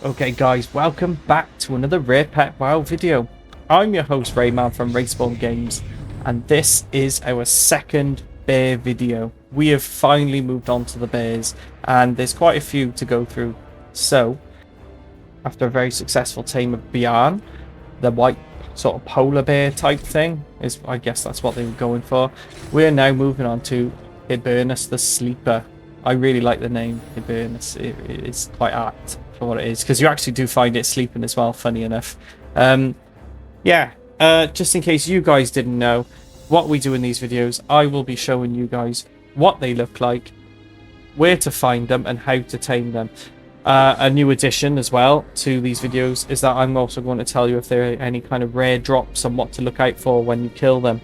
Okay guys, welcome back to another Rare Pet WoW video. I'm your host Rayman from Respawn Games, and this is our second bear video. We have finally moved on to the bears, and there's quite a few to go through. So, after a very successful tame of Bjorn, the white sort of polar bear type thing, I guess that's what they were going for. We're now moving on to Hibernus the Sleeper. I really like the name Hibernus. It's quite apt for what it is, because you actually do find it sleeping as well, funny enough. Just in case you guys didn't know what we do in these videos, I will be showing you guys what they look like, where to find them, and how to tame them. A new addition as well to these videos is that I'm also going to tell you if there are any kind of rare drops and what to look out for when you kill them,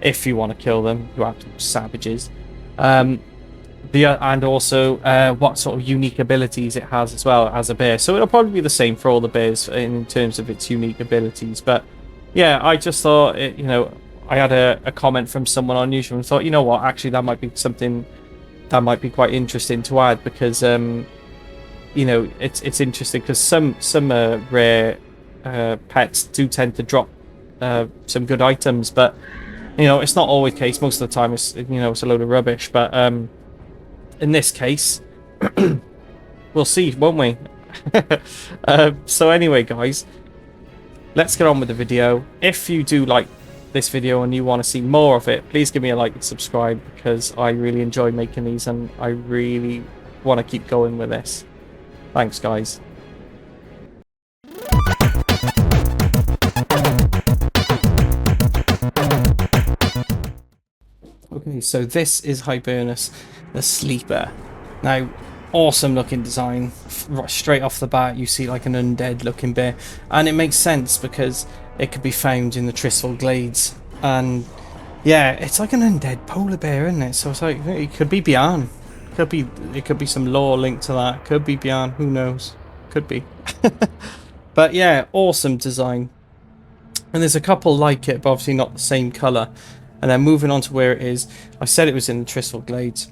if you want to kill them, you absolute savages. And also what sort of unique abilities it has as well as a bear. So it'll probably be the same for all the bears in terms of its unique abilities. But yeah, I just thought, I had a comment from someone on YouTube and thought, you know what, actually that might be something that might be quite interesting to add, because it's interesting because some rare pets do tend to drop some good items, but it's not always the case. Most of the time it's it's a load of rubbish, but in this case, we'll see, won't we? So anyway, guys, let's get on with the video. If you do like this video and you want to see more of it, please give me a like and subscribe, because I really enjoy making these and I really want to keep going with this. Thanks, guys. Okay, so this is Hibernus the Sleeper. Now, awesome looking design. Straight off the bat, you see like an undead looking bear, and it makes sense because it could be found in the Tristful Glades. And yeah, it's like an undead polar bear, isn't it? So it's like, it could be Bjorn. It could be some lore linked to that. Could be Bjorn. Who knows? Could be. But yeah, awesome design. And there's a couple like it, but obviously not the same color. And then moving on to where it is, I said it was in the Tristful Glades.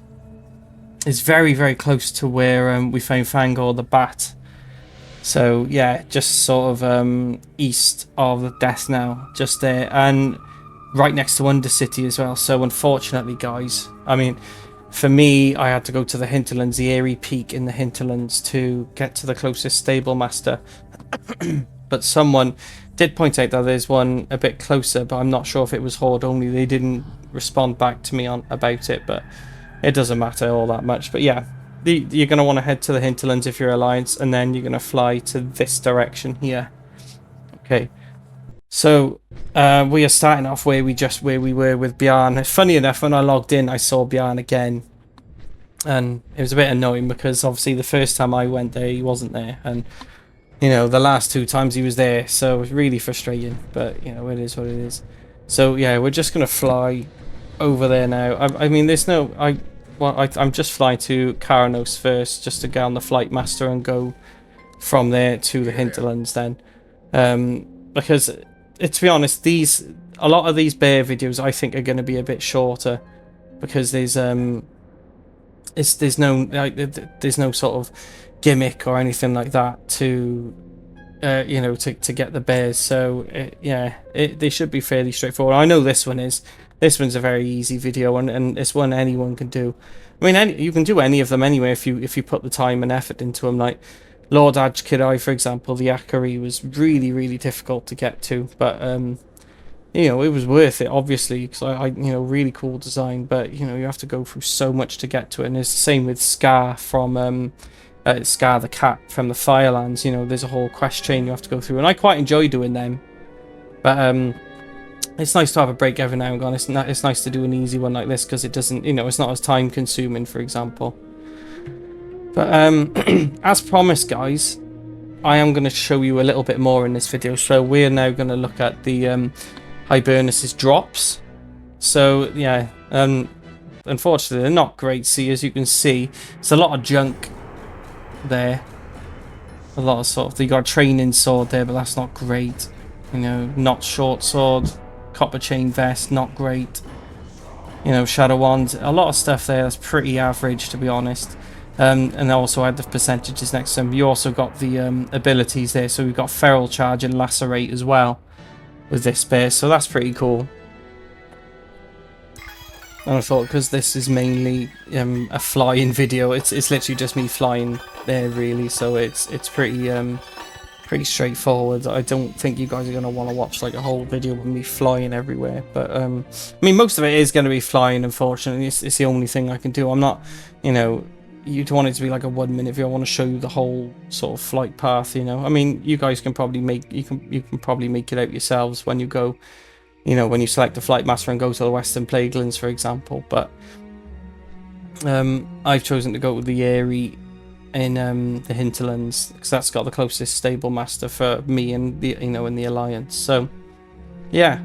It's very, very close to where we found Fangor the Bat. So yeah, just sort of east of the Death now, just there, and right next to Undercity as well. So unfortunately, guys, I mean, for me, I had to go to the hinterlands, the Airy Peak in the hinterlands, to get to the closest stable master. But someone did point out that there's one a bit closer, but I'm not sure if it was Horde only. They didn't respond back to me about it, but it doesn't matter all that much. But yeah, you're going to want to head to the hinterlands if you're Alliance, and then you're going to fly to this direction here. Okay, so we are starting off where we were with Bjorn. Funny enough, when I logged in, I saw Bjorn again, and it was a bit annoying because obviously the first time I went there, he wasn't there, and the last two times he was there, so it was really frustrating. But it is what it is. So yeah, we're just gonna fly over there now. I mean, there's no I'm just flying to Karanos first, just to get on the flight master and go from there to the hinterlands then, because to be honest, a lot of these bear videos I think are going to be a bit shorter, because there's no sort of gimmick or anything like that to to get the bears. So they should be fairly straightforward. I know this one's a very easy video, and it's one anyone can do. I mean, you can do any of them anyway if you put the time and effort into them. Like Lord Ajkirai, for example, the Akari was really, really difficult to get to, but it was worth it, obviously, because I really cool design, but you have to go through so much to get to it. And it's the same with Scar from Scar the Cat from the Firelands. There's a whole quest chain you have to go through, and I quite enjoy doing them. But it's nice to have a break every now and again. It's nice to do an easy one like this, because it doesn't, it's not as time consuming, for example. But as promised, guys, I am going to show you a little bit more in this video. So we're now going to look at the Hibernus's drops. So yeah, unfortunately they're not great. See, as you can see, it's a lot of junk there. A lot of you got a training sword there, but that's not great. Not short sword, copper chain vest, not great. Shadow wand, a lot of stuff there that's pretty average, to be honest. And also add the percentages next to them. You also got the abilities there, so we've got Feral Charge and Lacerate as well with this base, so that's pretty cool. And I thought, because this is mainly a flying video, it's literally just me flying there really, so it's pretty straightforward. I don't think you guys are going to want to watch like a whole video with me flying everywhere, but I mean, most of it is going to be flying, unfortunately. It's the only thing I can do. I'm not, you know, you'd want it to be like a 1 minute video. I want to show you the whole sort of flight path, you know. I mean, you guys can probably make you can probably make it out yourselves when you go, you know, when you select the flight master and go to the Western Plaguelands, for example. But I've chosen to go with the Eyrie in the Hinterlands because that's got the closest stable master for me and the, you know, in the Alliance. So yeah,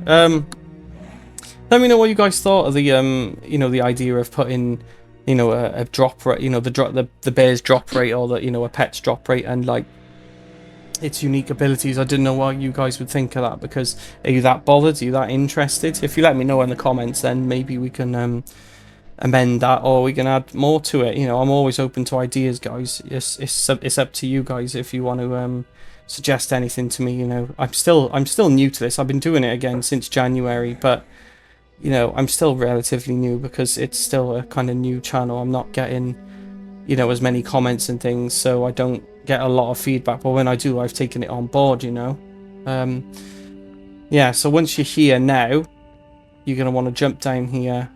let me know what you guys thought of the you know, the idea of putting, you know, a drop rate, you know, the bear's drop rate, or the, you know, a pet's drop rate, and like its unique abilities. I didn't know what you guys would think of that, because are you that bothered? Are you that interested? If you let me know in the comments, then maybe we can amend that, or we can add more to it. You know, I'm always open to ideas, guys. It's up to you guys if you want to suggest anything to me. You know, I'm still new to this. I've been doing it again since January, but you know, I'm still relatively new because it's still a kind of new channel. I'm not getting, you know, as many comments and things, so I don't get a lot of feedback, but when I do, I've taken it on board, you know. Yeah, so once you're here now, you're going to want to jump down here.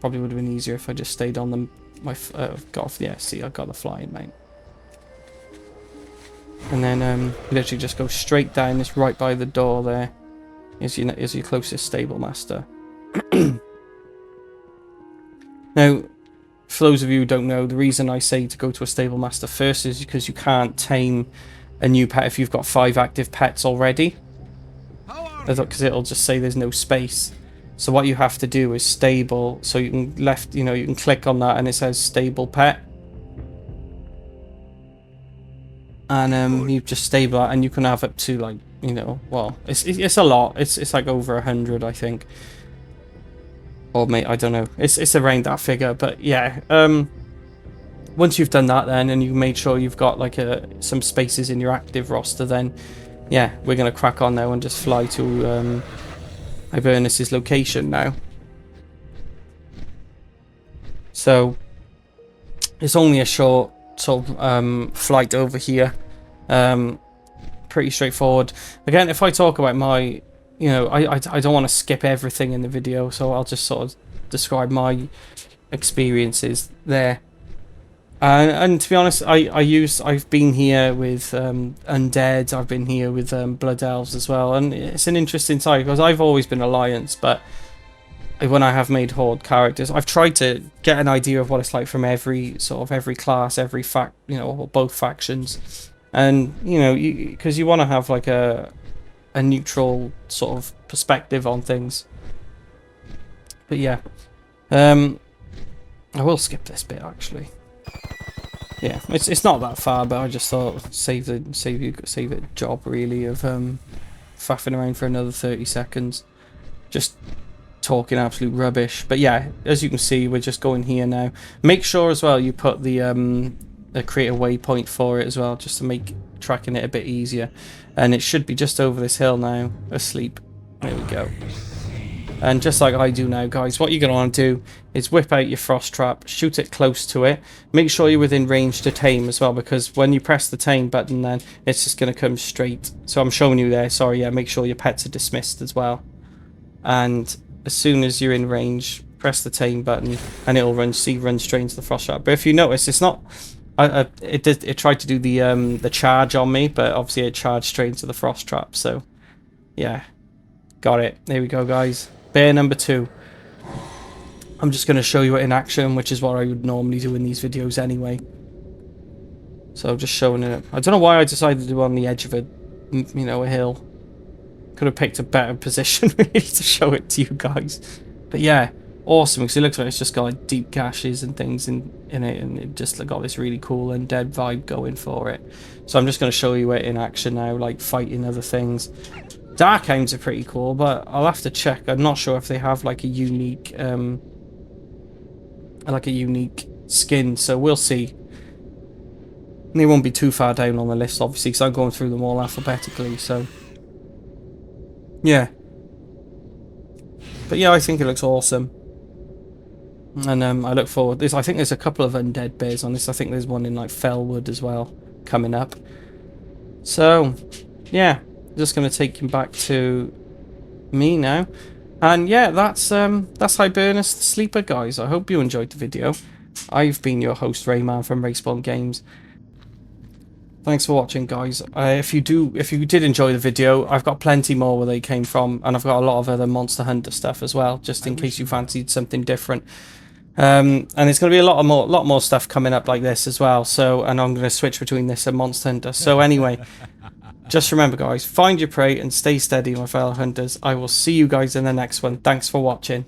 Probably would have been easier if I just stayed on got off, yeah, see, I got the flying, mate. And then literally just go straight down. This right by the door there is your closest stable master. Now, for those of you who don't know, the reason I say to go to a stable master first is because you can't tame a new pet if you've got 5 active pets already, because it'll just say there's no space. So what you have to do is stable, so you can you can click on that and it says stable pet, and you just stable that, and you can have up to, like, you know, well, it's a lot. It's like over 100, I think. Or mate, I don't know. It's around that figure, but yeah. Once you've done that, then, and you made sure you've got like some spaces in your active roster, then yeah, we're gonna crack on now and just fly to Hibernus's location now. So it's only a short sort of flight over here. Pretty straightforward. Again, if I talk about my, you know, I don't want to skip everything in the video, so I'll just sort of describe my experiences there. And to be honest, I've been here with undead. I've been here with blood elves as well, and it's an interesting side because I've always been Alliance, but when I have made Horde characters, I've tried to get an idea of what it's like from every class, every you know, or both factions, and you know, because you want to have like a neutral sort of perspective on things. But yeah, I will skip this bit actually. Yeah, it's not that far, but I just thought save the job really of faffing around for another 30 seconds, just talking absolute rubbish. But yeah, as you can see, we're just going here now. Make sure as well you put the create a waypoint for it as well, just to make tracking it a bit easier. And it should be just over this hill now, asleep. There we go. And just like I do now, guys, what you're going to want to do is whip out your frost trap, shoot it close to it. Make sure you're within range to tame as well, because when you press the tame button, then it's just going to come straight. So I'm showing you there, sorry, yeah, make sure your pets are dismissed as well. And as soon as you're in range, press the tame button and it'll run straight into the frost trap. But if you notice, it's not... it tried to do the charge on me, but obviously it charged straight into the frost trap. So yeah, got it. There we go, guys. Bear number 2. I'm just going to show you it in action, which is what I would normally do in these videos anyway. So just showing it. I don't know why I decided to do it on the edge of a, you know, a hill. Could have picked a better position really to show it to you guys. But yeah, awesome, because it looks like it's just got like deep gashes and things in it, and it just got this really cool undead vibe going for it. So I'm just going to show you it in action now, like fighting other things. Dark Hounds are pretty cool, but I'll have to check. I'm not sure if they have like a unique skins, so we'll see. They won't be too far down on the list, obviously, because I'm going through them all alphabetically, so... yeah. But yeah, I think it looks awesome. And I look forward... I think there's a couple of undead bears on this. I think there's one in, like, Fellwood as well, coming up. So, yeah. Just going to take him back to me now. And yeah, that's Hibernus the Sleeper, guys. I hope you enjoyed the video. I've been your host, Rayman from Respawn Games. Thanks for watching, guys. If you did enjoy the video, I've got plenty more where they came from, and I've got a lot of other Monster Hunter stuff as well, just in case you fancied something different. And it's going to be a lot more stuff coming up like this as well. So, and I'm going to switch between this and Monster Hunter. So anyway, just remember, guys, find your prey and stay steady, my fellow hunters. I will see you guys in the next one. Thanks for watching.